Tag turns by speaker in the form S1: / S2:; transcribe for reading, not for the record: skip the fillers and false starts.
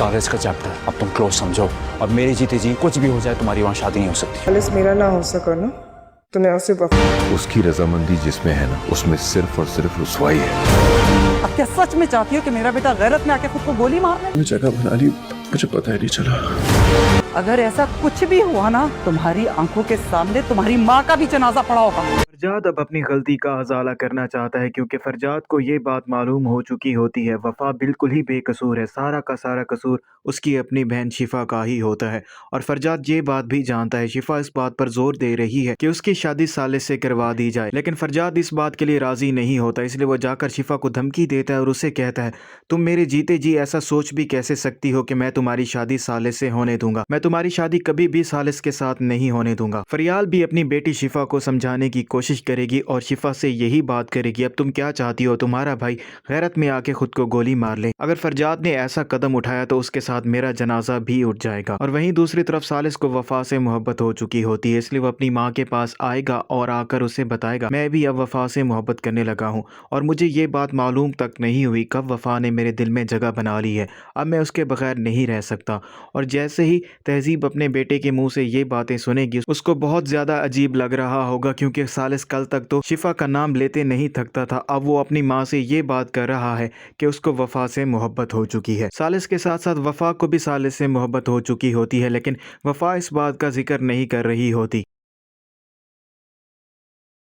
S1: सालिस का चैप्टर अब तुम क्लोज समझो और मेरी जीते जी कुछ भी हो जाए तुम्हारी वहाँ शादी नहीं हो सकती।
S2: सालिस मेरा ना हो सका ना तो मैं उसे
S3: उसकी रजामंदी जिसमें है ना उसमें सिर्फ और सिर्फ रुसवाई है।
S4: अब क्या सच में चाहती हो कि मेरा बेटा गैरत में आके खुद को गोली मार ले?
S3: जगह बना ली, मुझे पता ही नहीं चला।
S4: अगर ऐसा कुछ भी हुआ ना, तुम्हारी आंखों के सामने तुम्हारी माँ का भी जनाजा पड़ा होगा।
S5: फरजाद अब अपनी गलती का अजाला करना चाहता है क्योंकि फरजाद को ये बात मालूम हो चुकी होती है वफा बिल्कुल ही बेकसूर है। सारा का सारा कसूर उसकी अपनी बहन शिफा का ही होता है और फरजाद ये बात भी जानता है। शिफा इस बात पर जोर दे रही है कि उसकी शादी सालिस से करवा दी जाए, लेकिन फरजाद इस बात के लिए राजी नहीं होता। इसलिए वो जाकर शिफा को धमकी देता है और उसे कहता है तुम मेरे जीते जी ऐसा सोच भी कैसे सकती हो कि मैं तुम्हारी शादी सालिस से होने दूंगा। मैं तुम्हारी शादी कभी भी सालिस के साथ नहीं होने दूंगा। फरियाल भी अपनी बेटी शिफा को समझाने की कोशिश करेगी और शिफा से यही बात करेगी अब तुम क्या चाहती हो, तुम्हारा भाई गैरत में आके खुद को गोली मार ले। अगर फरजाद ने ऐसा कदम उठाया तो उसके साथ मेरा जनाजा भी उठ जाएगा। और वहीं दूसरी तरफ सालिस को वफा से मोहब्बत हो चुकी होती है, इसलिए वो अपनी माँ के पास आएगा और आकर उसे बताएगा मैं भी अब वफा से मोहब्बत करने लगा हूँ और मुझे ये बात मालूम तक नहीं हुई कब वफा ने मेरे दिल में जगह बना ली है। अब मैं उसके बगैर नहीं रह सकता। और जैसे ही तहजीब अपने बेटे के मुंह से ये बातें सुनेगी उसको बहुत ज़्यादा अजीब लग रहा होगा क्योंकि सालिस कल तक तो शिफा का नाम लेते नहीं थकता था। अब वो अपनी माँ से ये बात कर रहा है कि उसको वफा से मोहब्बत हो चुकी है। सालिस के साथ साथ वफा को भी सालिस से मोहब्बत हो चुकी होती है, लेकिन वफा इस बात का जिक्र नहीं कर रही होती।